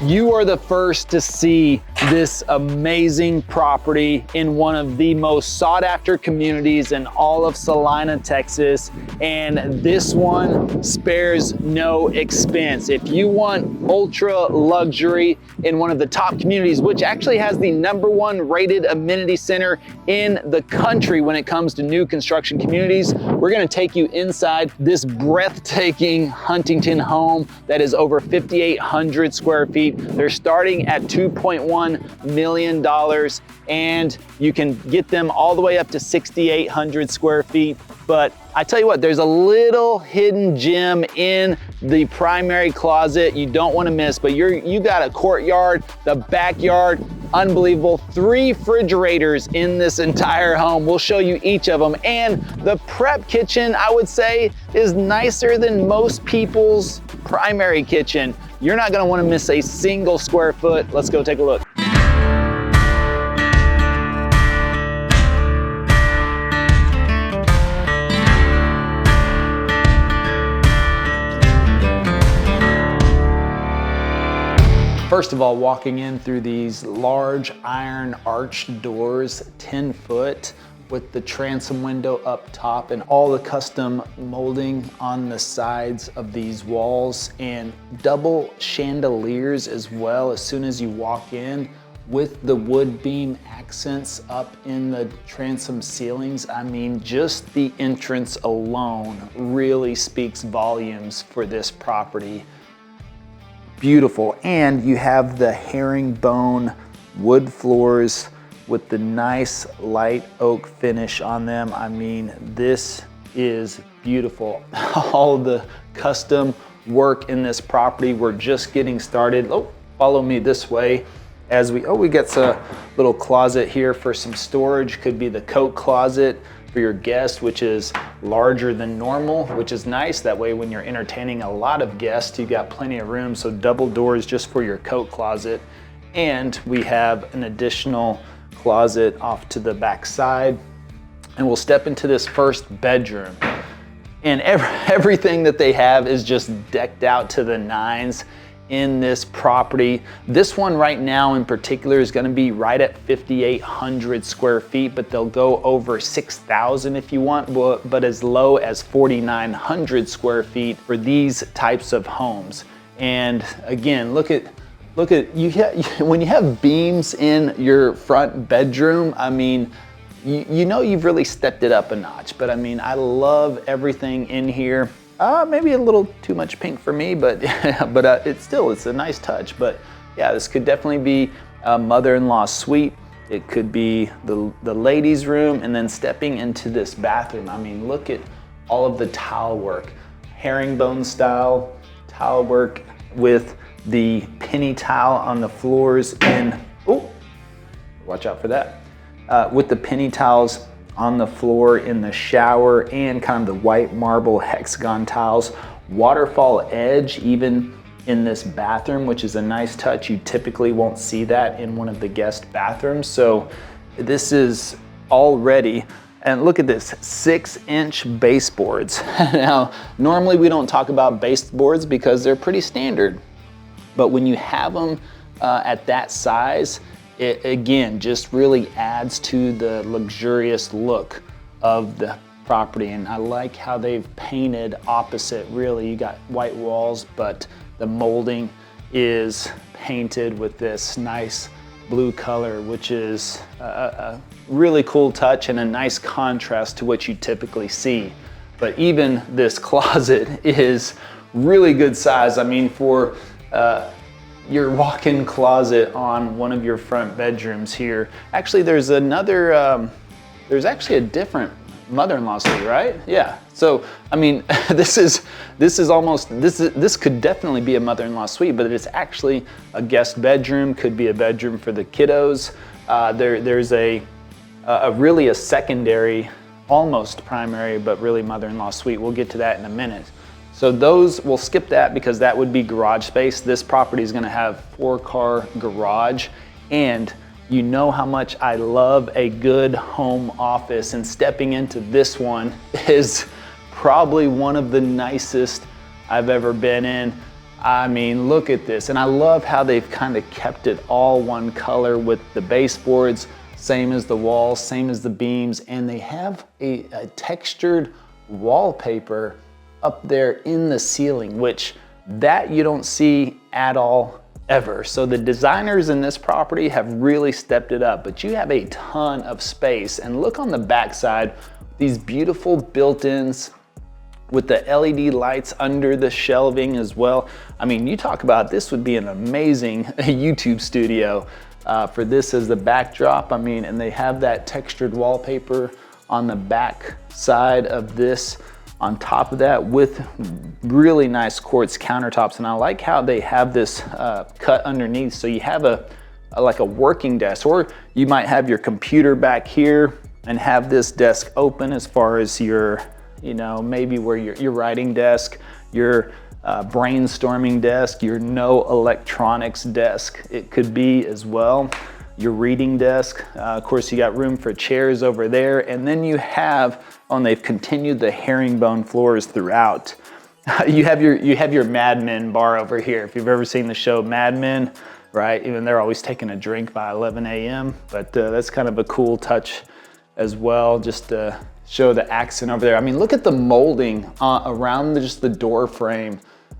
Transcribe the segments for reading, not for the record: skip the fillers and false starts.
You are the first to see this amazing property in one of the most sought after communities in all of Celina, Texas. And this one spares no expense. If you want ultra luxury in one of the top communities, which actually has the #1 rated amenity center in the country when it comes to new construction communities, we're gonna take you inside this breathtaking Huntington home that is over 5,800 square feet. They're starting at $2.1 million, and you can get them all the way up to 6,800 square feet. But I tell you what, there's a little hidden gem in the primary closet you don't want to miss. But you got a courtyard, the backyard, unbelievable. 3 refrigerators in this entire home. We'll show you each of them. And the prep kitchen, I would say, is nicer than most people's primary kitchen. You're not gonna wanna miss a single square foot. Let's go take a look. First of all, walking in through these large iron arched doors, 10 foot, with the transom window up top and all the custom molding on the sides of these walls, and double chandeliers as well as soon as you walk in, with the wood beam accents up in the transom ceilings. I mean, just the entrance alone really speaks volumes for this property. Beautiful. And you have the herringbone wood floors with the nice light oak finish on them. I mean, this is beautiful. All the custom work in this property. We're just getting started. Oh, follow me this way as we got a little closet here for some storage. Could be the coat closet for your guest, which is larger than normal, which is nice. That way when you're entertaining a lot of guests, you got plenty of room. So double doors just for your coat closet. And we have an additional closet off to the back side. And we'll step into this first bedroom. And everything that they have is just decked out to the nines in this property. This one right now in particular is gonna be right at 5,800 square feet, but they'll go over 6,000 if you want, but as low as 4,900 square feet for these types of homes. And again, look at when you have beams in your front bedroom, I mean, you know you've really stepped it up a notch. But I mean, I love everything in here. Maybe a little too much pink for me, but it's a nice touch. But yeah, this could definitely be a mother-in-law suite. It could be the ladies' room, and then stepping into this bathroom. I mean, look at all of the tile work, herringbone style tile work with the penny tile on the floors, and oh, watch out for that. With the penny tiles on the floor in the shower, and kind of the white marble hexagon tiles, waterfall edge even in this bathroom, which is a nice touch. You typically won't see that in one of the guest bathrooms. So this is already, and look at this, 6-inch baseboards. Now, normally we don't talk about baseboards because they're pretty standard, but when you have them at that size, it again just really adds to the luxurious look of the property. And I like how they've painted opposite, really. You got white walls, but the molding is painted with this nice blue color, which is a really cool touch and a nice contrast to what you typically see. But even this closet is really good size. I mean, for your walk-in closet on one of your front bedrooms here. Actually, there's another, there's actually a different mother-in-law suite, right? Yeah. So, I mean, this could definitely be a mother-in-law suite, but it's actually a guest bedroom, could be a bedroom for the kiddos. There's really a secondary, almost primary, but really mother-in-law suite. We'll get to that in a minute. So those, we'll skip that because that would be garage space. This property is gonna have 4-car garage, and you know how much I love a good home office, and stepping into this one is probably one of the nicest I've ever been in. I mean, look at this. And I love how they've kind of kept it all one color with the baseboards, same as the walls, same as the beams. And they have a textured wallpaper up there in the ceiling, which that you don't see at all ever. So the designers in this property have really stepped it up, but you have a ton of space. And look on the backside, these beautiful built-ins with the LED lights under the shelving as well. I mean, you talk about this would be an amazing YouTube studio for this as the backdrop. I mean, and they have that textured wallpaper on the back side of this on top of that with really nice quartz countertops. And I like how they have this cut underneath. So you have like a working desk, or you might have your computer back here and have this desk open as far as your, you know, maybe where your writing desk, your brainstorming desk, your no electronics desk, it could be as well, your reading desk. Of course, you got room for chairs over there. And then you have, and they've continued the herringbone floors throughout. You have your Mad Men bar over here. If you've ever seen the show Mad Men, right? Even they're always taking a drink by 11 a.m. But that's kind of a cool touch as well, just to show the accent over there. I mean, look at the molding around just the door frame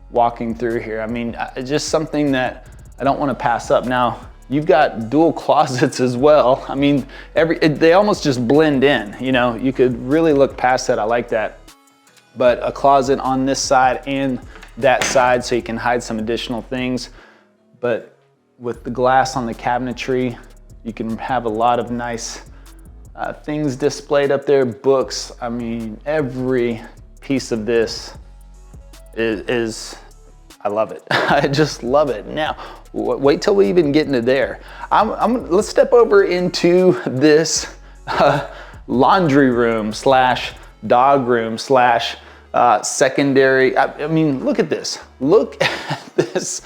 walking through here. I mean, just something that I don't want to pass up. Now, you've got dual closets as well. I mean, they almost just blend in, you know, you could really look past that. I like that. But a closet on this side and that side so you can hide some additional things. But with the glass on the cabinetry, you can have a lot of nice things displayed up there, books. I mean, every piece of this is I love it. I just love it. Now, wait till we even get into there. Let's step over into this laundry room slash dog room slash secondary. I mean, look at this. Look at this.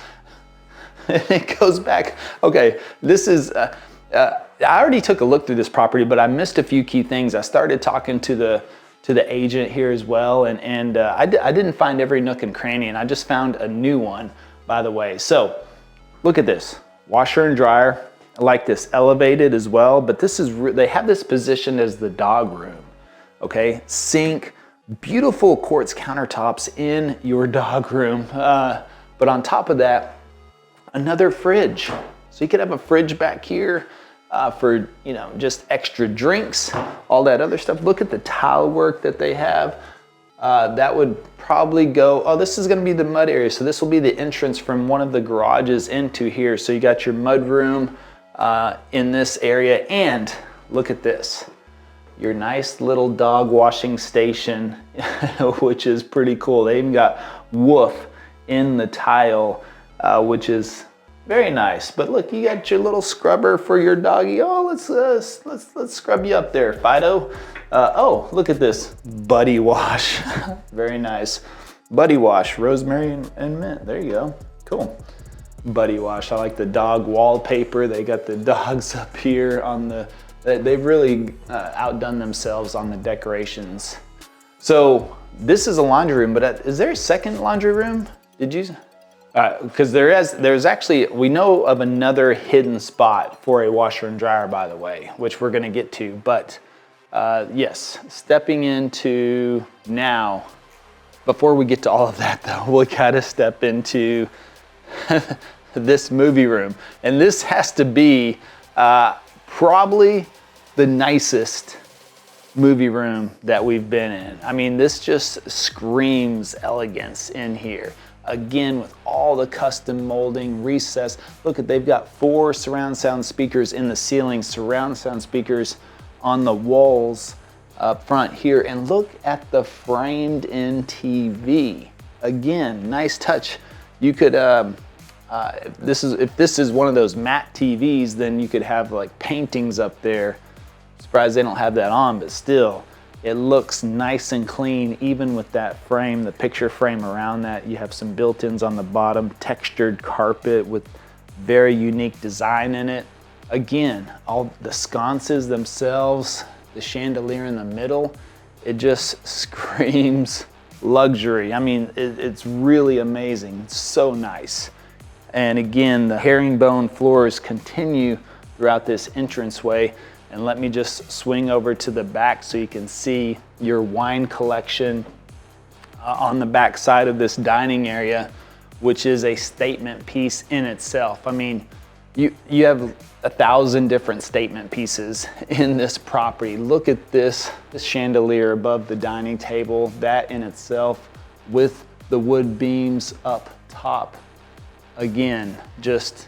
It goes back. Okay, this is, I already took a look through this property, but I missed a few key things. I started talking to the agent here as well, and I didn't find every nook and cranny, and I just found a new one, by the way. So look at this, washer and dryer. I like this elevated as well, but this is, they have this positioned as the dog room, okay? Sink, beautiful quartz countertops in your dog room. But on top of that, another fridge. So you could have a fridge back here for, you know, just extra drinks, all that other stuff. Look at the tile work that they have. That would probably go, oh, this is gonna be the mud area. So this will be the entrance from one of the garages into here. So you got your mud room in this area. And look at this, your nice little dog washing station, which is pretty cool. They even got woof in the tile, which is very nice. But look, you got your little scrubber for your doggy. Oh, let's scrub you up there, Fido. Oh, look at this buddy wash. Very nice. Buddy wash, rosemary and mint. There you go. Cool. Buddy wash. I like the dog wallpaper. They got the dogs up here on the, they've really outdone themselves on the decorations. So this is a laundry room, but is there a second laundry room? Did you? Because there's actually, we know of another hidden spot for a washer and dryer, by the way, which we're gonna get to. But yes, stepping into now, before we get to all of that though, we gotta step into this movie room. And this has to be probably the nicest movie room that we've been in. I mean, this just screams elegance in here. Again, with all the custom molding, recess. Look at, they've got 4 surround sound speakers in the ceiling, surround sound speakers on the walls up front here. And look at the framed in TV. Again, nice touch. You could, if this is one of those matte TVs, then you could have like paintings up there. Surprised they don't have that on, but still, it looks nice and clean, even with that frame, the picture frame around that. You have some built-ins on the bottom, textured carpet with very unique design in it. Again, all the sconces themselves, the chandelier in the middle, it just screams luxury. I mean, it's really amazing. It's so nice. And again, the herringbone floors continue throughout this entranceway. And let me just swing over to the back so you can see your wine collection on the back side of this dining area, which is a statement piece in itself. I mean, you have 1,000 different statement pieces in this property. Look at this chandelier above the dining table. That in itself, with the wood beams up top. Again, just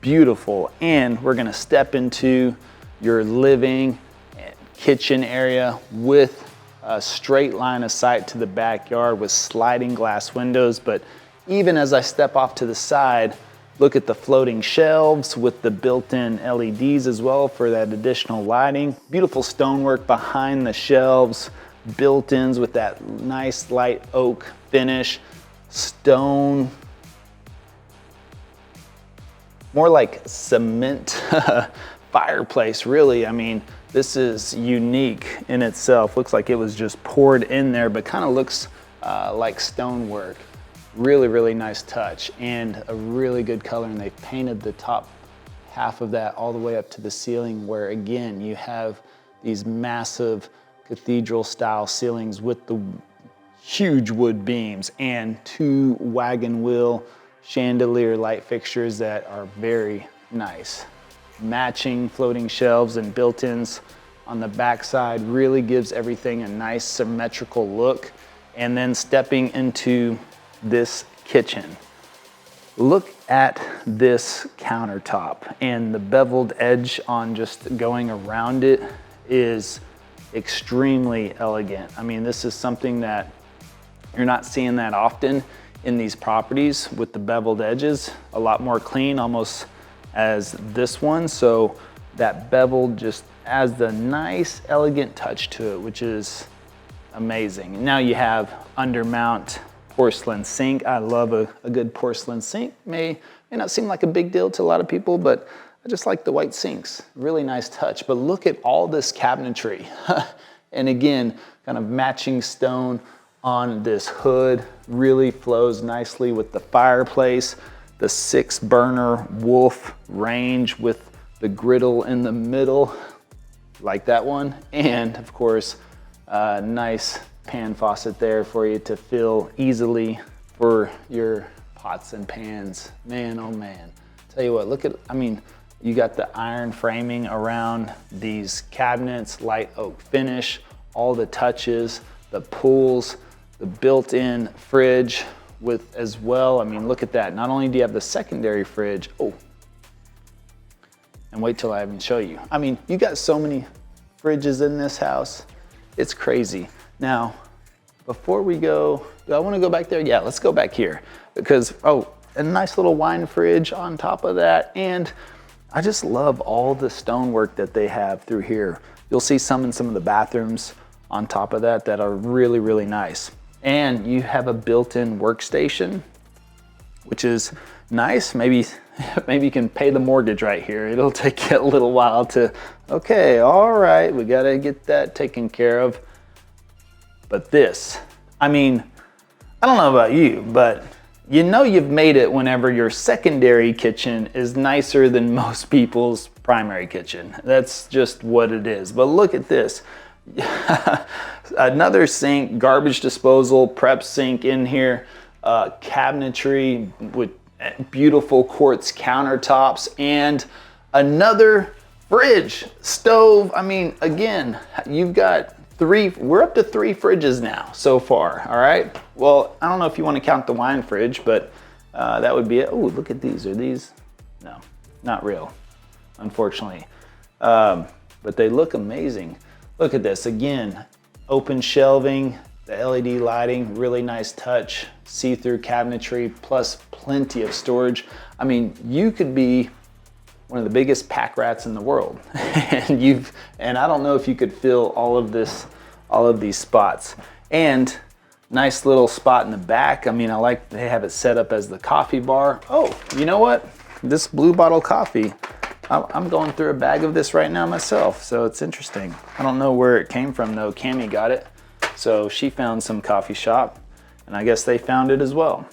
beautiful. And we're gonna step into your living and kitchen area with a straight line of sight to the backyard with sliding glass windows. But even as I step off to the side, look at the floating shelves with the built-in LEDs as well for that additional lighting. Beautiful stonework behind the shelves, built-ins with that nice light oak finish, stone, more like cement fireplace, really. I mean, this is unique in itself. Looks like it was just poured in there, but kind of looks like stonework. Really, really nice touch and a really good color. And they painted the top half of that all the way up to the ceiling, where again, you have these massive cathedral style ceilings with the huge wood beams and 2 wagon wheel chandelier light fixtures that are very nice. Matching floating shelves and built-ins on the backside really gives everything a nice symmetrical look. And then stepping into this kitchen, look at this countertop, and the beveled edge on just going around it is extremely elegant. I mean, this is something that you're not seeing that often in these properties with the beveled edges. A lot more clean, almost as this one. So that bevel just adds the nice elegant touch to it, which is amazing. Now you have undermount porcelain sink. I love a good porcelain sink. May not seem like a big deal to a lot of people, but I just like the white sinks. Really nice touch. But look at all this cabinetry. And again, kind of matching stone on this hood really flows nicely with the fireplace, the 6-burner Wolf range with the griddle in the middle, like that one. And of course, a nice pan faucet there for you to fill easily for your pots and pans. Man, oh man. Tell you what, look at, I mean, you got the iron framing around these cabinets, light oak finish, all the touches, the pools, the built-in fridge with as well. I mean, look at that. Not only do you have the secondary fridge, and wait till I even show you. I mean, you got so many fridges in this house. It's crazy. Now, before we go, do I want to go back there? Yeah, let's go back here because, a nice little wine fridge on top of that. And I just love all the stonework that they have through here. You'll see some in some of the bathrooms on top of that that are really, really nice. And you have a built-in workstation, which is nice. Maybe you can pay the mortgage right here. It'll take you a little while to, okay, all right, we gotta get that taken care of. But this, I mean, I don't know about you, but you know you've made it whenever your secondary kitchen is nicer than most people's primary kitchen. That's just what it is. But look at this. Another sink, garbage disposal, prep sink in here, cabinetry with beautiful quartz countertops, and another fridge, stove. I mean, again, you've got we're up to 3 fridges now so far, all right? Well, I don't know if you want to count the wine fridge, but that would be it. Oh, look at these. Are these? No, not real, unfortunately. But they look amazing. Look at this, again, open shelving, the LED lighting, really nice touch, see-through cabinetry, plus plenty of storage. I mean, you could be one of the biggest pack rats in the world. and I don't know if you could fill all of these spots. And nice little spot in the back. I mean, I like they have it set up as the coffee bar. Oh, you know what? This Blue Bottle coffee, I'm going through a bag of this right now myself, so it's interesting. I don't know where it came from though. Cammie got it. So she found some coffee shop, and I guess they found it as well.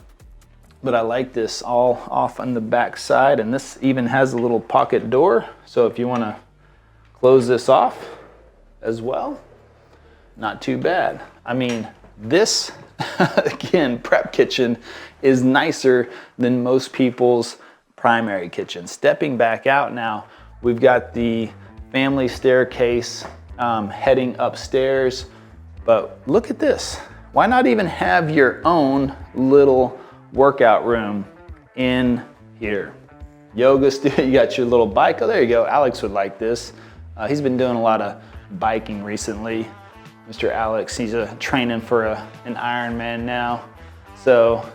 But I like this all off on the back side, and this even has a little pocket door. So if you want to close this off as well, not too bad. I mean, this, again, prep kitchen is nicer than most people's primary kitchen. Stepping back out now, we've got the family staircase heading upstairs, but look at this. Why not even have your own little workout room in here? Yoga studio, you got your little bike. Oh, there you go. Alex would like this. He's been doing a lot of biking recently. Mr. Alex, he's training for an Ironman now. So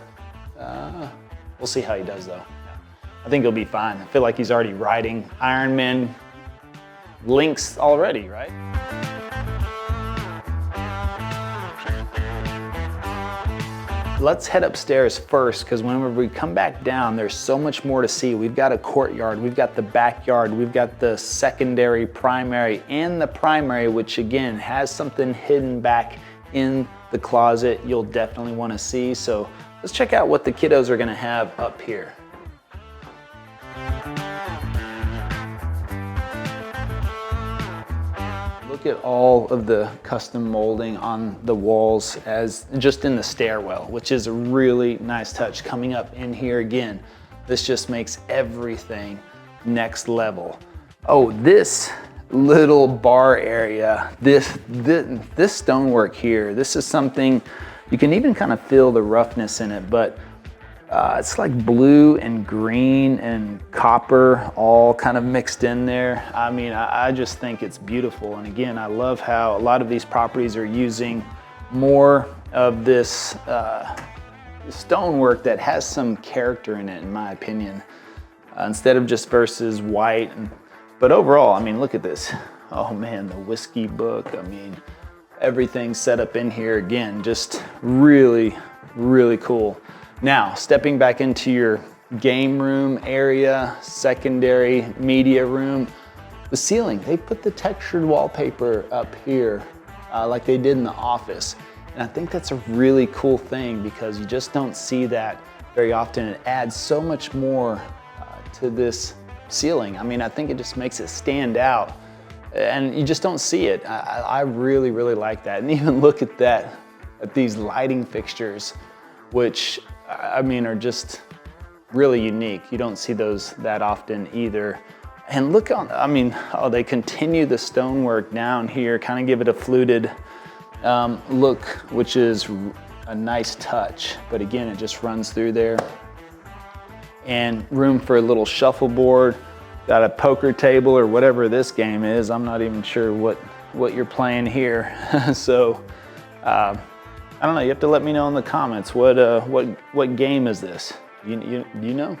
we'll see how he does though. I think he'll be fine. I feel like he's already riding Ironman links already, right? Let's head upstairs first, because whenever we come back down, there's so much more to see. We've got a courtyard, we've got the backyard, we've got the secondary, primary, and the primary, which again has something hidden back in the closet you'll definitely want to see. So let's check out what the kiddos are going to have up here. Look at all of the custom molding on the walls as just in the stairwell, which is a really nice touch. Coming up in here again, this just makes everything next level. Oh, this little bar area, this stonework here, this is something, you can even kind of feel the roughness in it, but it's like blue and green and copper all kind of mixed in there. I mean, I just think it's beautiful. And again, I love how a lot of these properties are using more of this stonework that has some character in it, in my opinion, instead of just versus white. But overall, I mean, look at this. Oh man, the whiskey book. I mean, everything's set up in here again, just really, really cool. Now, stepping back into your game room area, secondary media room, the ceiling, they put the textured wallpaper up here like they did in the office. And I think that's a really cool thing because you just don't see that very often. It adds so much more to this ceiling. I mean, I think it just makes it stand out and you just don't see it. I really, really like that. And even look at that, at these lighting fixtures, which I mean, are just really unique. You don't see those that often either. And look on, I mean, oh, they continue the stonework down here, kind of give it a fluted look, which is a nice touch. But again, it just runs through there. And room for a little shuffleboard. Got a poker table or whatever this game is. I'm not even sure what you're playing here. So, I don't know, you have to let me know in the comments, what game is this? You know?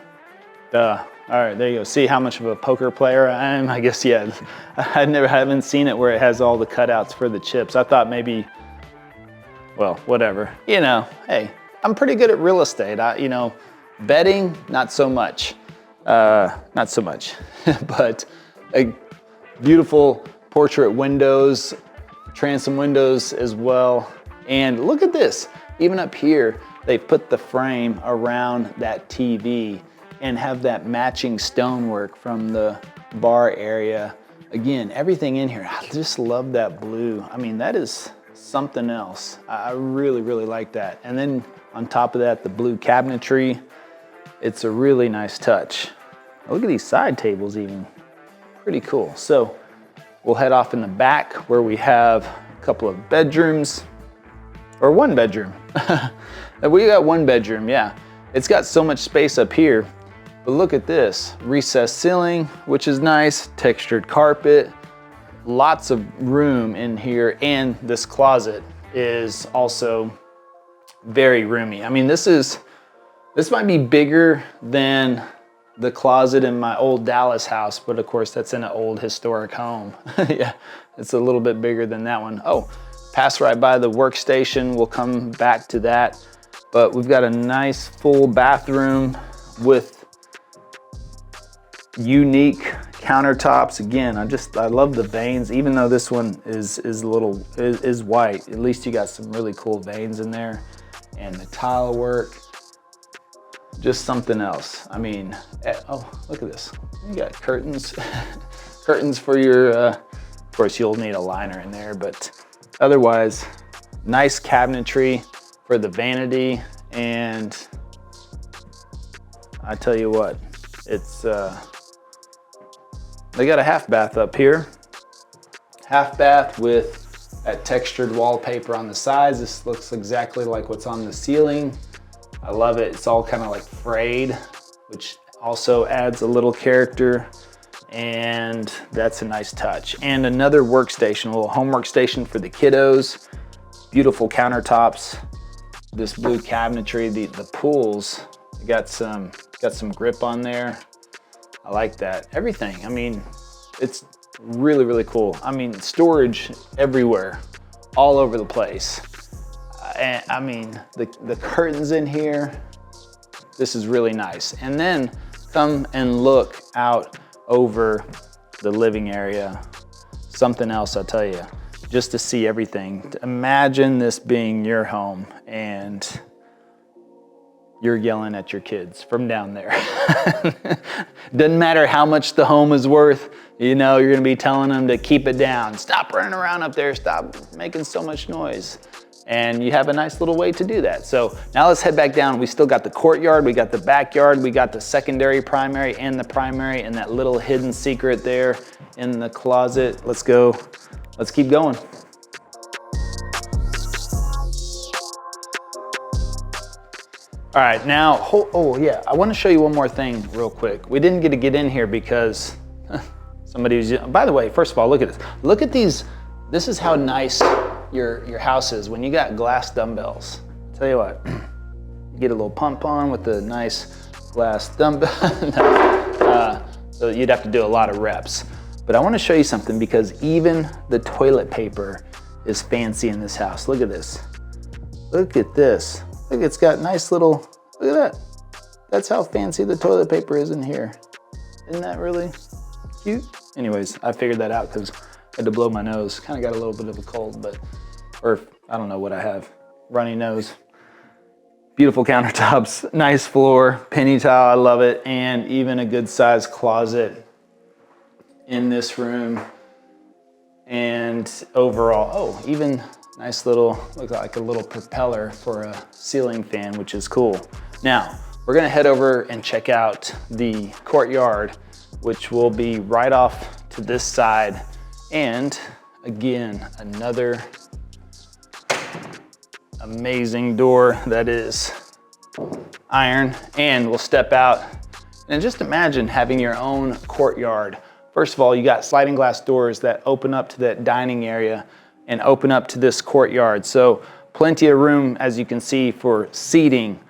All right, there you go. See how much of a poker player I am? I guess, yeah. I haven't seen it where it has all the cutouts for the chips. I thought maybe, well, whatever. You know, hey, I'm pretty good at real estate. You know, betting, not so much. Not so much. But beautiful portrait windows, transom windows as well. And look at this, even up here, they put the frame around that TV and have that matching stonework from the bar area. Again, everything in here, I just love that blue. I mean, that is something else. I really, really like that. And then on top of that, the blue cabinetry, it's a really nice touch. Look at these side tables even, pretty cool. So we'll head off in the back where we have a couple of bedrooms. Or one bedroom. We got one bedroom, yeah. It's got so much space up here, but look at this. Recessed ceiling, which is nice, textured carpet, lots of room in here, and this closet is also very roomy. I mean, this might be bigger than the closet in my old Dallas house, but of course that's in an old historic home. Yeah, it's a little bit bigger than that one. Oh. Pass right by the workstation, we'll come back to that. But we've got a nice full bathroom with unique countertops. Again, I love the veins, even though this one is white. At least you got some really cool veins in there, and the tile work, just something else. I mean, oh, look at this. You got curtains, curtains for your, of course you'll need a liner in there, but otherwise, nice cabinetry for the vanity. And I tell you what, it's, they got a half bath up here. Half bath with that textured wallpaper on the sides. This looks exactly like what's on the ceiling. I love it. It's all kind of like frayed, which also adds a little character. And that's a nice touch. And another workstation, a little home workstation for the kiddos. Beautiful countertops. This blue cabinetry, the pools, got some grip on there. I like that. Everything, I mean, it's really, really cool. I mean, storage everywhere, all over the place. And I mean, the curtains in here, this is really nice. And then come and look out over the living area. Something else, I'll tell you, just to see everything. Imagine this being your home and you're yelling at your kids from down there. Doesn't matter how much the home is worth, you know, you're gonna be telling them to keep it down. Stop running around up there, stop making so much noise. And you have a nice little way to do that. So now let's head back down. We still got the courtyard, we got the backyard, we got the secondary primary and the primary, and that little hidden secret there in the closet. Let's go, let's keep going. All right, now, oh yeah, I want to show you one more thing real quick. We didn't get to get in here because somebody was, by the way, first of all, look at this. Look at these, this is how nice your house is when you got glass dumbbells. I'll tell you what, you get a little pump on with the nice glass dumbbell. So you'd have to do a lot of reps. But I want to show you something because even the toilet paper is fancy in this house. Look at this. Look at this. Look, it's got nice little, look at that. That's how fancy the toilet paper is in here. Isn't that really cute? Anyways, I figured that out because I had to blow my nose. Kind of got a little bit of a cold, but, or I don't know what I have. Runny nose. Beautiful countertops, nice floor, penny tile, I love it. And even a good sized closet in this room. And overall, oh, even nice little, looks like a little propeller for a ceiling fan, which is cool. Now, we're gonna head over and check out the courtyard, which will be right off to this side. And again, another amazing door that is iron. And we'll step out and just imagine having your own courtyard. First of all, you got sliding glass doors that open up to that dining area and open up to this courtyard. So plenty of room, as you can see, for seating,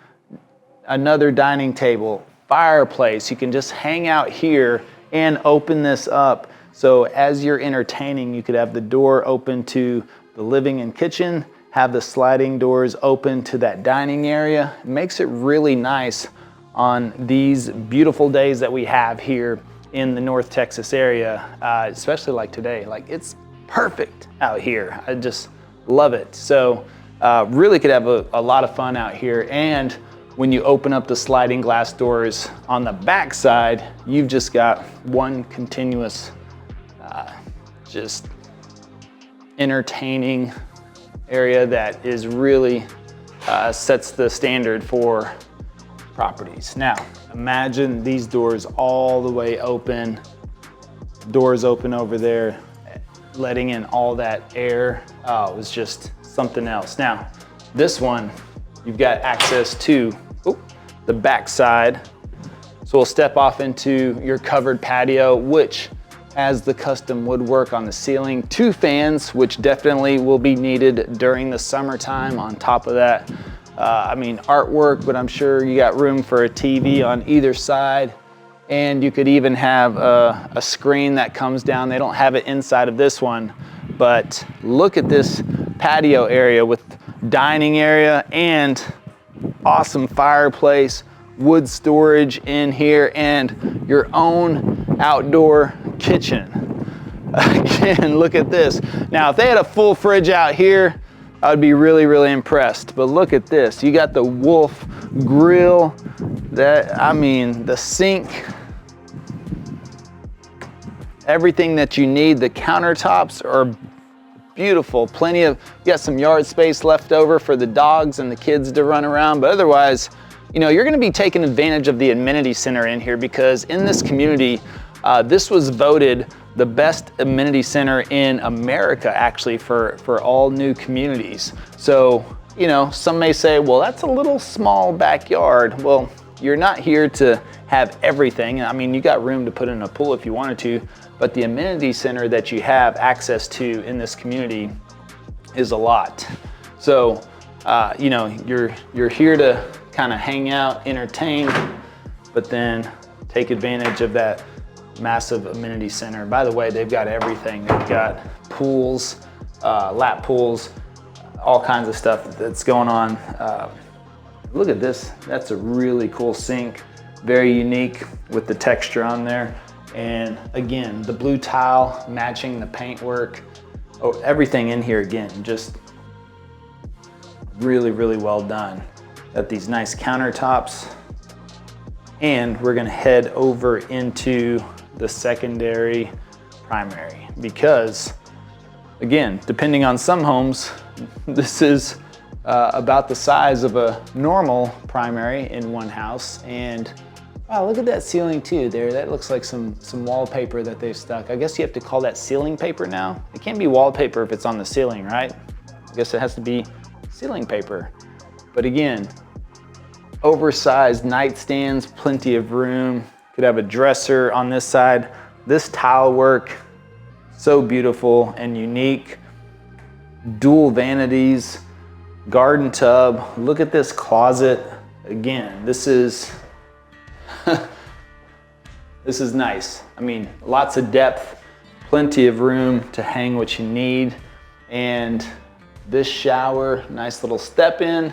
another dining table, fireplace. You can just hang out here and open this up. So as you're entertaining, you could have the door open to the living and kitchen, have the sliding doors open to that dining area. It makes it really nice on these beautiful days that we have here in the North Texas area, especially like today. Like, it's perfect out here. I just love it. So really could have a lot of fun out here. And when you open up the sliding glass doors on the back side, you've just got one continuous, just entertaining area that is really sets the standard for properties. Now, imagine these doors all the way open, doors open over there, letting in all that air. Oh, it was just something else. Now, this one, you've got access to the back side. So we'll step off into your covered patio, which has the custom woodwork on the ceiling, 2 fans, which definitely will be needed during the summertime. On top of that, I mean, artwork, but I'm sure you got room for a TV on either side. And you could even have a screen that comes down. They don't have it inside of this one, but look at this patio area with dining area and awesome fireplace, wood storage in here, and your own outdoor kitchen. Again, look at this. Now, if they had a full fridge out here, I would be really, really impressed. But look at this. You got the Wolf grill. The sink. Everything that you need. The countertops are beautiful. You got some yard space left over for the dogs and the kids to run around. But otherwise, you know, you're gonna be taking advantage of the amenity center in here, because in this community, this was voted the best amenity center in America, actually, for all new communities. So, you know, some may say, well, that's a little small backyard. Well, you're not here to have everything. I mean, you got room to put in a pool if you wanted to, but the amenity center that you have access to in this community is a lot. So, you know, you're here to kind of hang out, entertain, but then take advantage of that massive amenity center. By the way, they've got everything. They've got pools, lap pools, all kinds of stuff that's going on. Look at this. That's a really cool sink. Very unique with the texture on there. And again, the blue tile matching the paintwork. Oh, everything in here, again, just really, really well done. Got these nice countertops. And we're gonna head over into the secondary primary, because again, depending on some homes, this is about the size of a normal primary in one house. And wow, look at that ceiling too there. That looks like some wallpaper that they've stuck. I guess you have to call that ceiling paper now. It can't be wallpaper if it's on the ceiling, right? I guess it has to be ceiling paper. But again, oversized nightstands, plenty of room. Could have a dresser on this side. This tile work, so beautiful and unique. Dual vanities, garden tub. Look at this closet. Again, this is this is nice. I mean, lots of depth, plenty of room to hang what you need. And this shower, nice little step in.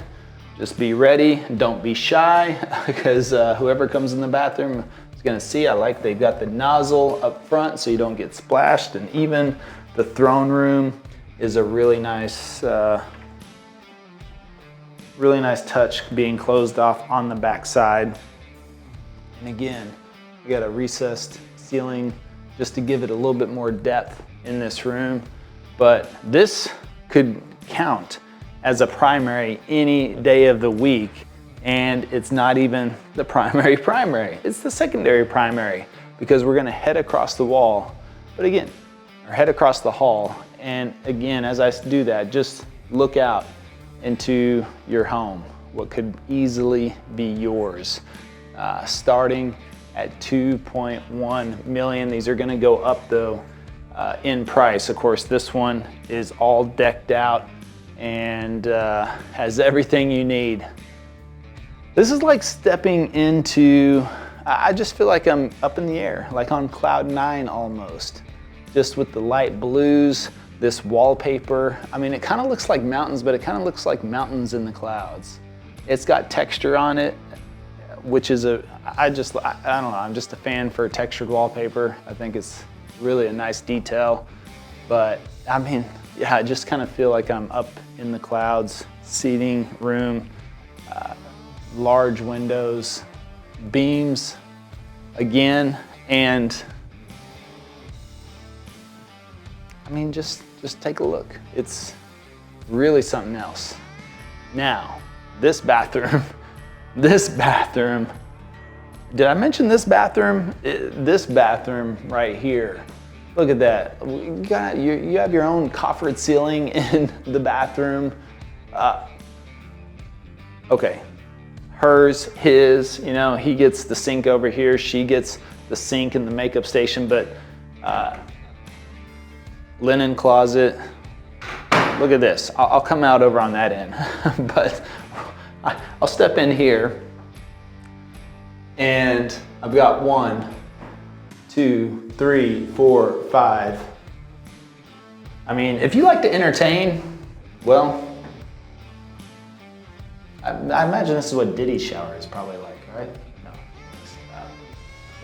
Just be ready, don't be shy, because whoever comes in the bathroom is gonna see. I like they've got the nozzle up front so you don't get splashed, and even the throne room is a really nice touch, being closed off on the back side. And again, you got a recessed ceiling just to give it a little bit more depth in this room. But this could count as a primary any day of the week, and it's not even the primary. It's the secondary primary, because we're gonna head across the wall, but again, or head across the hall. And again, as I do that, just look out into your home, what could easily be yours. Starting at 2.1 million. These are gonna go up though in price. Of course, this one is all decked out and has everything you need. This is like stepping into, I just feel like I'm up in the air, like on cloud 9 almost. Just with the light blues, this wallpaper. I mean, it kind of looks like mountains, but it kind of looks like mountains in the clouds. It's got texture on it, which is I don't know, I'm just a fan for textured wallpaper. I think it's really a nice detail. But I mean, yeah, I just kind of feel like I'm up in the clouds. Seating room, large windows, beams again, and I mean, just take a look. It's really something else. Now, this bathroom, did I mention this bathroom? This bathroom right here. Look at that. You have your own coffered ceiling in the bathroom. Okay, hers, his, you know, he gets the sink over here, she gets the sink and the makeup station, but linen closet. Look at this. I'll come out over on that end, but I'll step in here and I've got 1, 2, 3, 4, 5. I mean, if you like to entertain, well, I imagine this is what Diddy's shower is probably like, right? No.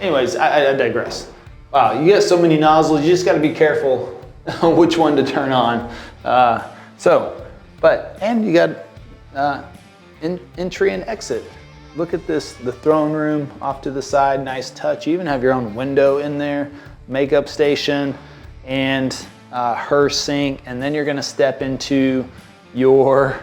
Anyways, I digress. Wow, you got so many nozzles, you just gotta be careful which one to turn on. And you got entry and exit. Look at this, the throne room off to the side, nice touch. You even have your own window in there, makeup station, and her sink. And then you're gonna step into your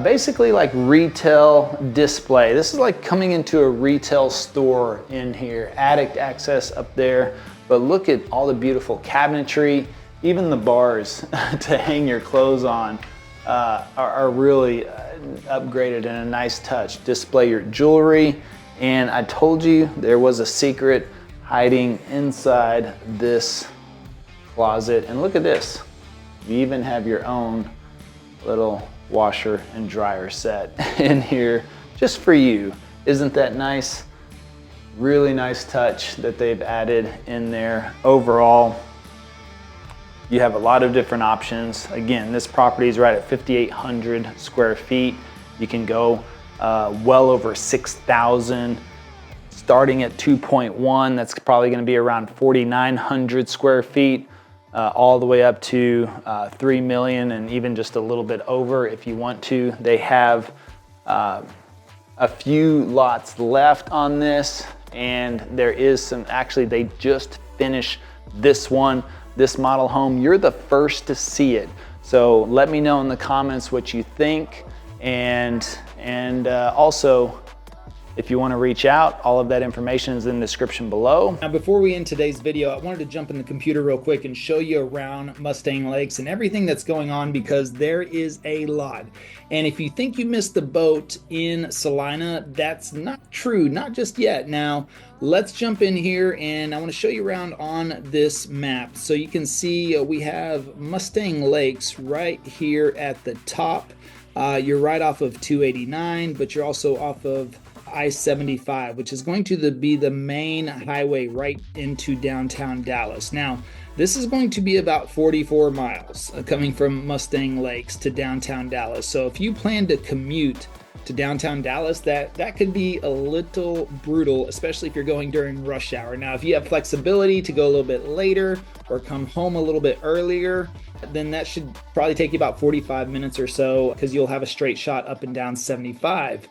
basically like retail display. This is like coming into a retail store in here. Attic access up there, but look at all the beautiful cabinetry. Even the bars to hang your clothes on are really upgraded in a nice touch. Display your jewelry, and I told you there was a secret hiding inside this closet. And look at this, you even have your own little washer and dryer set in here just for you. Isn't that nice? Really nice touch that they've added in there. Overall, you have a lot of different options. Again, this property is right at 5,800 square feet. You can go well over 6,000. Starting at 2.1, that's probably gonna be around 4,900 square feet, all the way up to 3 million and even just a little bit over if you want to. They have a few lots left on this, and there is some, actually they just finished this one. This model home, you're the first to see it. So let me know in the comments what you think, and also if you want to reach out, all of that information is in the description below. Now, before we end today's video, I wanted to jump in the computer real quick and show you around Mustang Lakes and everything that's going on, because there is a lot. And if you think you missed the boat in Celina, that's not true, not just yet. Now, let's jump in here and I want to show you around on this map. So you can see we have Mustang Lakes right here at the top. You're right off of 289, but you're also off of I-75, which is going to be the main highway right into downtown Dallas. Now, this is going to be about 44 miles coming from Mustang Lakes to downtown Dallas. So if you plan to commute to downtown Dallas, that could be a little brutal, especially if you're going during rush hour. Now, if you have flexibility to go a little bit later or come home a little bit earlier, then that should probably take you about 45 minutes or so, because you'll have a straight shot up and down 75.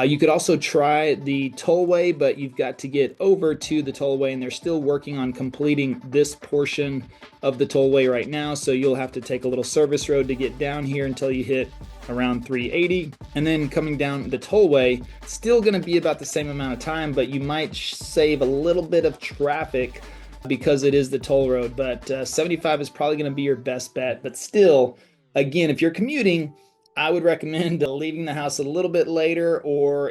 You could also try the tollway, but you've got to get over to the tollway, and they're still working on completing this portion of the tollway right now. So you'll have to take a little service road to get down here until you hit around 380. And then coming down the tollway, still going to be about the same amount of time, but you might save a little bit of traffic because it is the toll road. But 75 is probably going to be your best bet. But still, again, if you're commuting, I would recommend leaving the house a little bit later,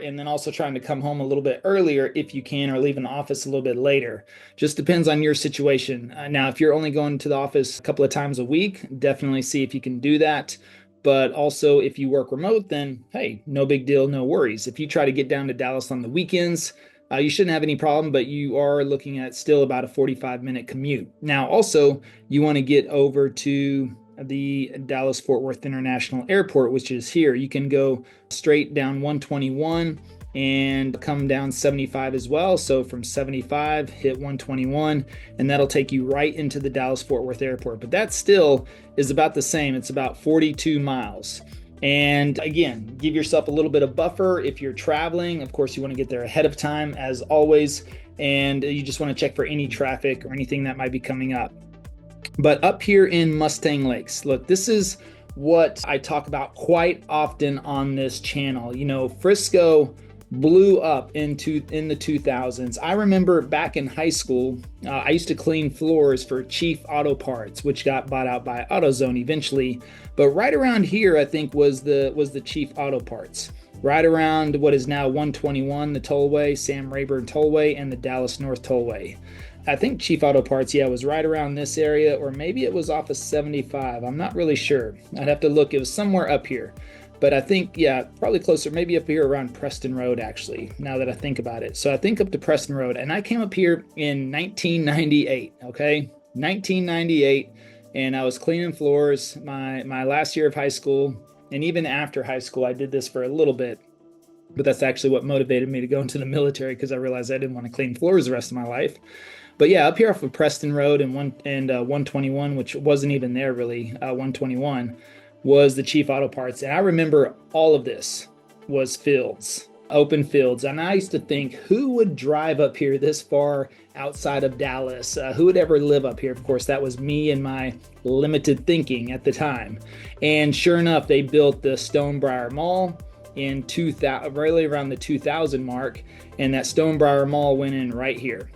and then also trying to come home a little bit earlier if you can, or leaving the office a little bit later. Just depends on your situation. Now, if you're only going to the office a couple of times a week, definitely see if you can do that. But also, if you work remote, then hey, no big deal, no worries. If you try to get down to Dallas on the weekends, you shouldn't have any problem, but you are looking at still about a 45-minute commute. Now, also, you want to get over to the Dallas-Fort Worth International Airport, which is here. You can go straight down 121 and come down 75 as well. So from 75, hit 121, and that'll take you right into the Dallas-Fort Worth Airport. But that still is about the same. It's about 42 miles. And again, give yourself a little bit of buffer if you're traveling. Of course, you want to get there ahead of time, as always, and you just want to check for any traffic or anything that might be coming up. But up here in Mustang Lakes, look, this is what I talk about quite often on this channel. You know, Frisco blew up in the 2000s. I remember back in high school, I used to clean floors for Chief Auto Parts, which got bought out by AutoZone eventually. But right around here, I think was the Chief Auto Parts. Right around what is now 121, the tollway, Sam Rayburn Tollway, and the Dallas North Tollway. I think Chief Auto Parts, yeah, was right around this area, or maybe it was off of 75. I'm not really sure. I'd have to look. It was somewhere up here. But I think, yeah, probably closer, maybe up here around Preston Road, actually, now that I think about it. So I think up to Preston Road, and I came up here in 1998, okay? 1998, and I was cleaning floors my last year of high school, and even after high school, I did this for a little bit. But that's actually what motivated me to go into the military, because I realized I didn't want to clean floors the rest of my life. But yeah, up here off of Preston Road and 121, which wasn't even there really, 121 was the Chief Auto Parts. And I remember all of this was fields, open fields. And I used to think, who would drive up here this far outside of Dallas? Who would ever live up here? Of course, that was me and my limited thinking at the time. And sure enough, they built the Stonebriar Mall in 2000, really around the 2000 mark. And that Stonebriar Mall went in right here.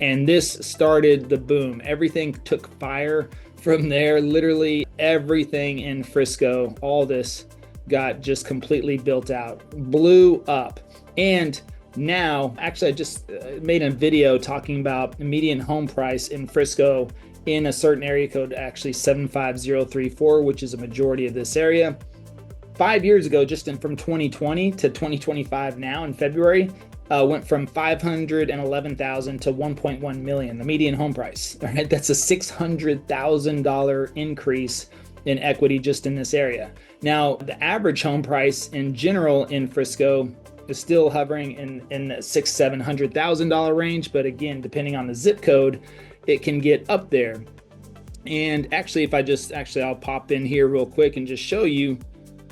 And this started the boom. Everything took fire from there. Literally everything in Frisco, all this got just completely built out, blew up. And now, actually, I just made a video talking about the median home price in Frisco in a certain area code, actually 75034, which is a majority of this area. 5 years ago, just from 2020 to 2025 now in February, went from 511,000 to 1.1 million, the median home price. All right, that's a $600,000 increase in equity just in this area. Now, the average home price in general in Frisco is still hovering in the $600,000-$700,000 range, but again, depending on the zip code, it can get up there. And actually, I'll pop in here real quick and just show you.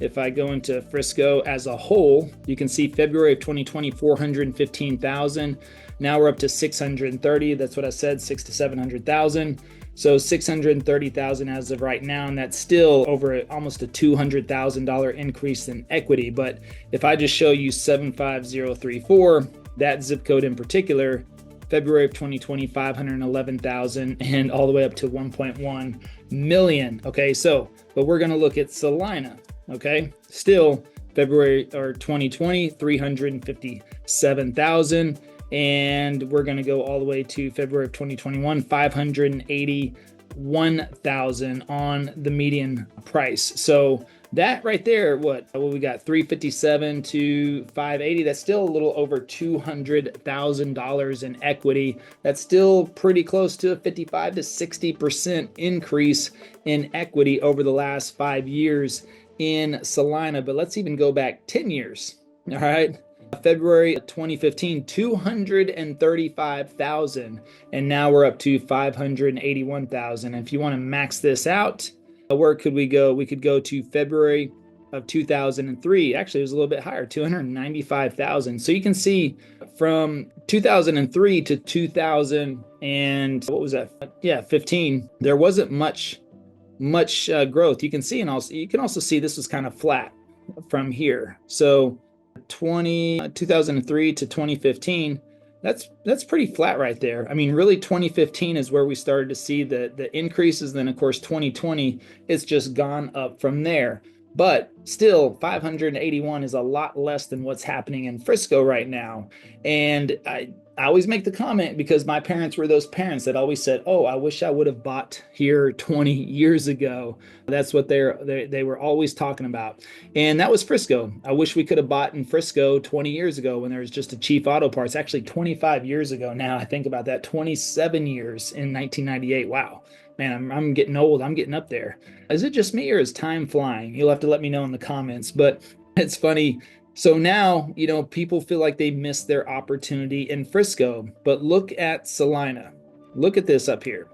If I go into Frisco as a whole, you can see February of 2020, 415,000. Now we're up to 630. That's what I said, 600,000 to 700,000. So 630,000 as of right now, and that's still over almost a $200,000 increase in equity. But if I just show you 75034, that zip code in particular, February of 2020, 511,000, and all the way up to 1.1 million. Okay, so, but we're gonna look at Celina. Okay, still February or 2020, 357,000. And we're going to go all the way to February of 2021, 581,000 on the median price. So that right there, what we got, 357 to 580, that's still a little over $200,000 in equity. That's still pretty close to a 55 to 60% increase in equity over the last 5 years in Celina. But let's even go back 10 years. All right. February 2015, 235,000. And now we're up to 581,000. If you want to max this out, where could we go? We could go to February of 2003. Actually, it was a little bit higher, 295,000. So you can see from 2003 to 2000 and what was that? Yeah, 15. There wasn't much growth. You can see, and also you can also see this was kind of flat from here. So 2003 to 2015, that's pretty flat right there. I mean, really 2015 is where we started to see the increases. Then of course 2020, it's just gone up from there. But still, 581 is a lot less than what's happening in Frisco right now. And I always make the comment because my parents were those parents that always said, oh, I wish I would have bought here 20 years ago. That's what they were always talking about. And that was Frisco. I wish we could have bought in Frisco 20 years ago when there was just a Chief Auto Parts. Actually, 25 years ago now, I think about that, 27 years in 1998. Wow. Man, I'm getting old. I'm getting up there. Is it just me or is time flying? You'll have to let me know in the comments. But it's funny. So now, people feel like they missed their opportunity in Frisco. But look at Celina. Look at this up here.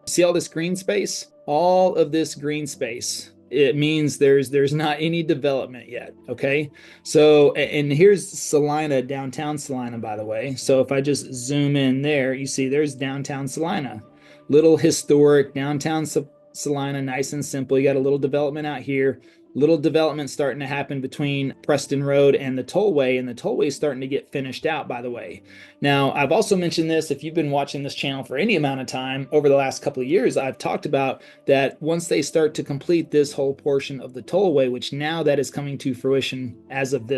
See all this green space? All of this green space. It means there's not any development yet. Okay. So, and here's Celina, downtown Celina, by the way. So if I just zoom in there, you see there's downtown Celina. Little historic downtown Celina, nice and simple. You got a little development out here, little development starting to happen between Preston Road and the tollway, and the tollway is starting to get finished out, by the way. Now, I've also mentioned this, if you've been watching this channel for any amount of time over the last couple of years, I've talked about that once they start to complete this whole portion of the tollway, which now that is coming to fruition as of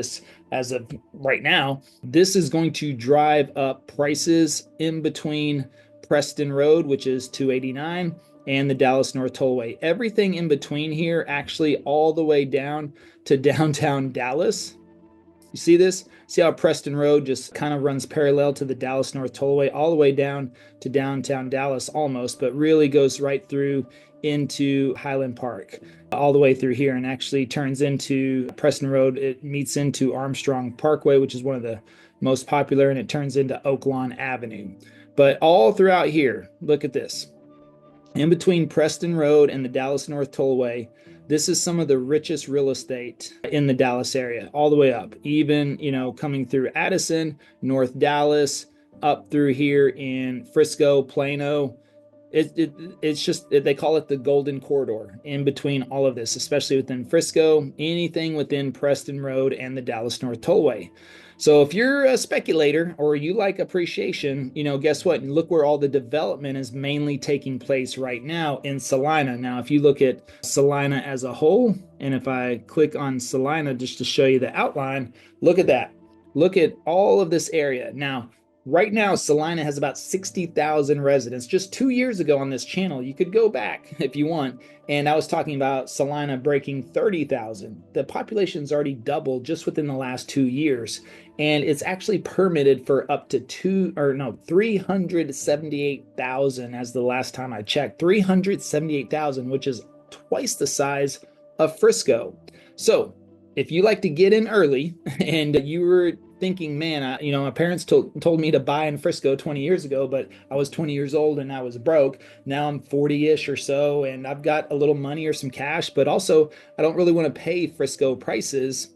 right now, this is going to drive up prices in between Preston Road, which is 289, and the Dallas North Tollway. Everything in between here, actually all the way down to downtown Dallas. You see this? See how Preston Road just kind of runs parallel to the Dallas North Tollway all the way down to downtown Dallas almost, but really goes right through into Highland Park, all the way through here, and actually turns into Preston Road. It meets into Armstrong Parkway, which is one of the most popular, and it turns into Oak Lawn Avenue. But all throughout here, look at this. In between Preston Road and the Dallas North Tollway, this is some of the richest real estate in the Dallas area, all the way up, even, coming through Addison, North Dallas, up through here in Frisco, Plano. It's just, they call it the golden corridor in between all of this, especially within Frisco, anything within Preston Road and the Dallas North Tollway. So if you're a speculator or you like appreciation, guess what? Look where all the development is mainly taking place right now in Celina. Now, if you look at Celina as a whole, and if I click on Celina just to show you the outline, look at that. Look at all of this area. Now, right now, Celina has about 60,000 residents. Just 2 years ago on this channel, you could go back if you want, and I was talking about Celina breaking 30,000. The population's already doubled just within the last 2 years, and it's actually permitted for up to 378,000 as the last time I checked. 378,000, which is twice the size of Frisco. So if you like to get in early and you were thinking, man, my parents told me to buy in Frisco 20 years ago, but I was 20 years old and I was broke. Now I'm 40-ish or so, and I've got a little money or some cash, but also I don't really want to pay Frisco prices.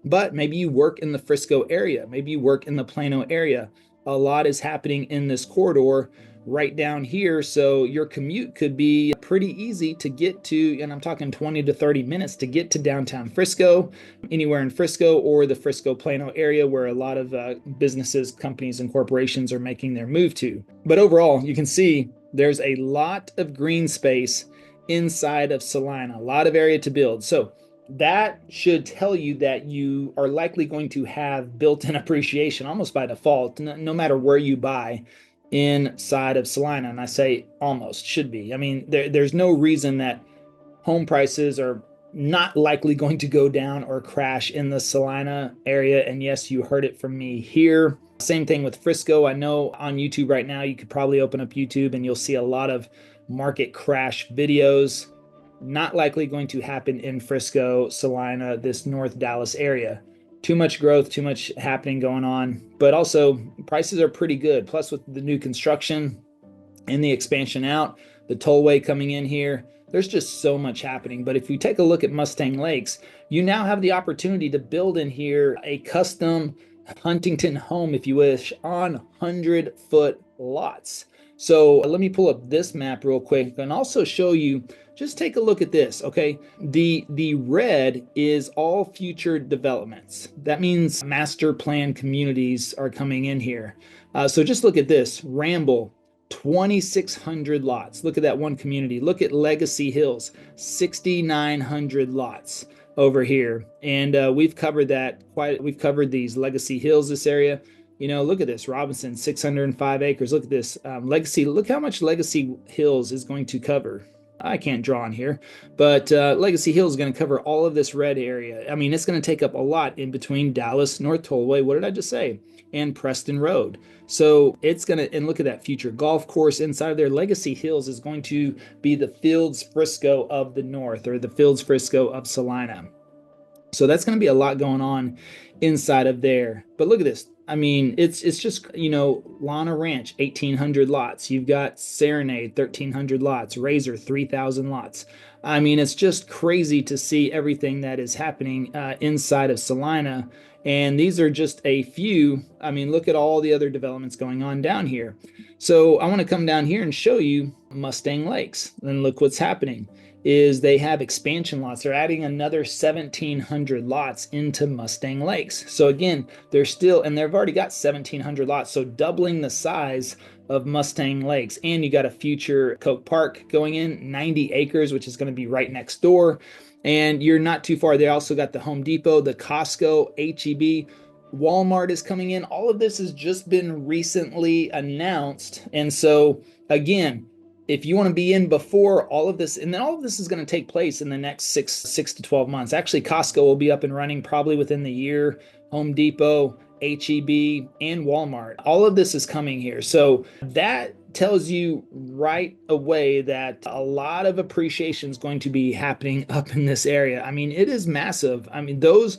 But maybe you work in the Frisco area. Maybe you work in the Plano area. A lot is happening in this corridor right down here. So your commute could be pretty easy to get to, and I'm talking 20 to 30 minutes to get to downtown Frisco, anywhere in Frisco or the Frisco Plano area where a lot of businesses, companies, and corporations are making their move to. But overall, you can see there's a lot of green space inside of Celina, a lot of area to build. So that should tell you that you are likely going to have built-in appreciation almost by default, no matter where you buy inside of Celina. And I say almost, should be. I mean, there's no reason that home prices are not likely going to go down or crash in the Celina area. And yes, you heard it from me here. Same thing with Frisco. I know on YouTube right now, you could probably open up YouTube and you'll see a lot of market crash videos. Not likely going to happen in Frisco, Celina, this North Dallas area. Too much growth, too much happening going on, but also prices are pretty good. Plus with the new construction and the expansion out, the tollway coming in here, there's just so much happening. But if you take a look at Mustang Lakes, you now have the opportunity to build in here a custom Huntington home, if you wish, on 100-foot lots. So let me pull up this map real quick and also show you, just take a look at this, okay? The red is all future developments. That means master plan communities are coming in here. So just look at this, Ramble, 2,600 lots. Look at that one community. Look at Legacy Hills, 6,900 lots over here. And we've covered that we've covered these Legacy Hills, this area. Look at this, Robinson, 605 acres. Look at this, Legacy. Look how much Legacy Hills is going to cover. I can't draw on here, but Legacy Hills is going to cover all of this red area. I mean, it's going to take up a lot in between Dallas North Tollway, what did I just say, and Preston Road. So it's going to, and look at that future golf course inside of there. Legacy Hills is going to be the Fields Frisco of the North, or the Fields Frisco of Celina. So that's going to be a lot going on inside of there. But look at this. I mean, it's just, Lana Ranch, 1,800 lots. You've got Serenade, 1,300 lots. Razor, 3,000 lots. I mean, it's just crazy to see everything that is happening inside of Celina. And these are just a few. I mean, look at all the other developments going on down here. So I want to come down here and show you Mustang Lakes. And look what's happening is they have expansion lots. They're adding another 1,700 lots into Mustang Lakes. So again, they've already got 1,700 lots. So doubling the size of Mustang Lakes. And you got a future Coke Park going in, 90 acres, which is going to be right next door. And you're not too far. They also got the Home Depot, the Costco, HEB, Walmart is coming in. All of this has just been recently announced. And so again, if you want to be in before all of this, and then all of this is going to take place in the next six to 12 months. Actually, Costco will be up and running probably within the year. Home Depot, HEB, and Walmart. All of this is coming here. So that tells you right away that a lot of appreciation is going to be happening up in this area. I mean, it is massive. I mean, those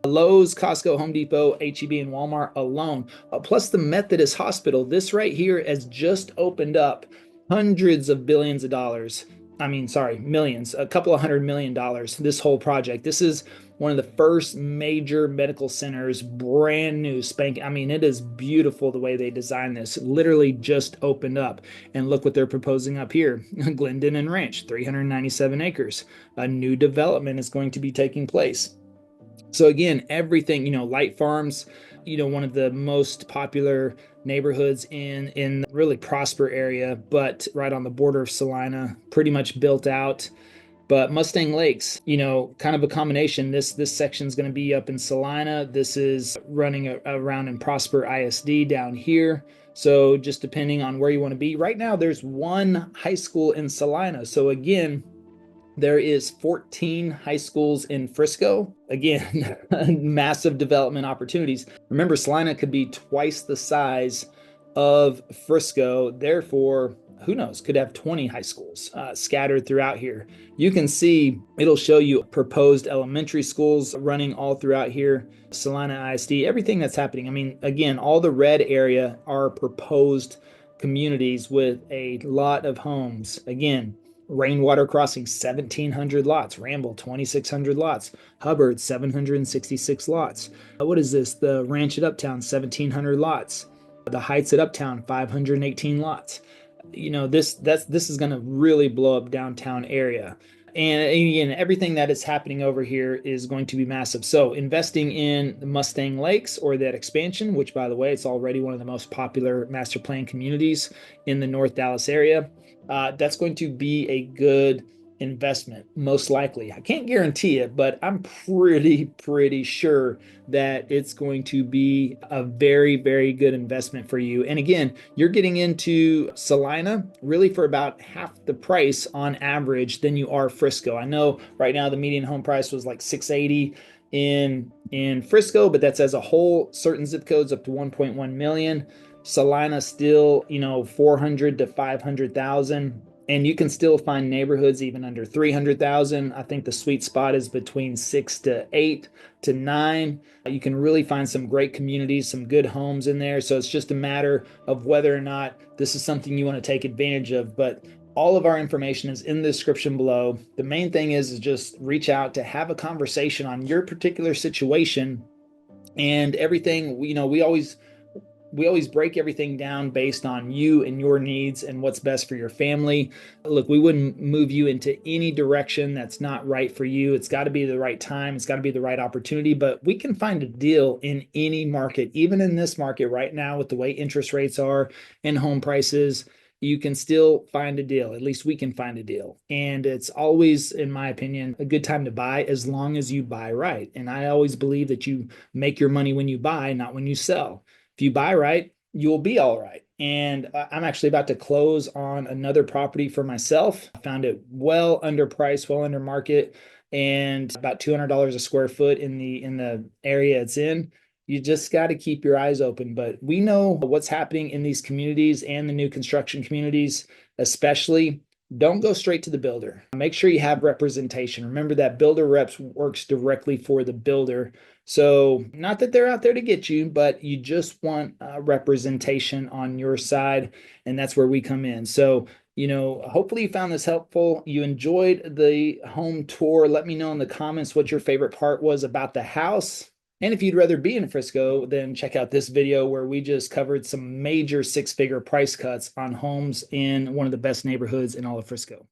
Lowe's, Costco, Home Depot, HEB, and Walmart alone, plus the Methodist Hospital. This right here has just opened up hundreds of billions of dollars. I mean, sorry, millions, a couple of $100 million. This whole project. This is one of the first major medical centers, brand new spank. I mean, it is beautiful the way they designed this. Literally just opened up. And look what they're proposing up here. Glendon and Ranch, 397 acres. A new development is going to be taking place. So again, everything, Light Farms, one of the most popular neighborhoods in really Prosper area, but right on the border of Celina, pretty much built out. But Mustang Lakes, kind of a combination. This section is going to be up in Celina. This is running around in Prosper ISD down here. So just depending on where you want to be. Right now, there's one high school in Celina. So again, there is 14 high schools in Frisco. Again, massive development opportunities. Remember, Celina could be twice the size of Frisco. Therefore, who knows, could have 20 high schools scattered throughout here. You can see, it'll show you proposed elementary schools running all throughout here. Celina ISD, everything that's happening. I mean, again, all the red area are proposed communities with a lot of homes. Again, Rainwater Crossing, 1,700 lots. Ramble, 2,600 lots. Hubbard, 766 lots. What is this? The Ranch at Uptown, 1,700 lots. The Heights at Uptown, 518 lots. This is going to really blow up downtown area. And again, everything that is happening over here is going to be massive. So investing in the Mustang Lakes or that expansion, which by the way, it's already one of the most popular master plan communities in the North Dallas area. That's going to be a good investment, most likely. I can't guarantee it, but I'm pretty sure that it's going to be a very, very good investment for you. And again, you're getting into Celina really for about half the price on average than you are Frisco. I know right now the median home price was like $680 in Frisco, but that's as a whole. Certain zip codes up to 1.1 million. Celina still, 400 to 500,000. And you can still find neighborhoods even under 300,000. I think the sweet spot is between 6 to 8 to 9. You can really find some great communities, some good homes in there. So it's just a matter of whether or not this is something you want to take advantage of. But all of our information is in the description below. The main thing is just reach out to have a conversation on your particular situation and everything. We always break everything down based on you and your needs and what's best for your family. Look, we wouldn't move you into any direction that's not right for you. It's got to be the right time. It's got to be the right opportunity, but we can find a deal in any market, even in this market right now with the way interest rates are and home prices. You can still find a deal. At least we can find a deal. And it's always, in my opinion, a good time to buy as long as you buy right. And I always believe that you make your money when you buy, not when you sell. If you buy right, you'll be all right. And I'm actually about to close on another property for myself. I found it well under price, well under market, and about $200 a square foot in the area it's in. You just got to keep your eyes open. But we know what's happening in these communities and the new construction communities, especially. Don't go straight to the builder. Make sure you have representation. Remember that builder reps works directly for the builder. So not that they're out there to get you, but you just want representation on your side. And that's where we come in. So, hopefully you found this helpful. You enjoyed the home tour. Let me know in the comments what your favorite part was about the house. And if you'd rather be in Frisco, then check out this video where we just covered some major six-figure price cuts on homes in one of the best neighborhoods in all of Frisco.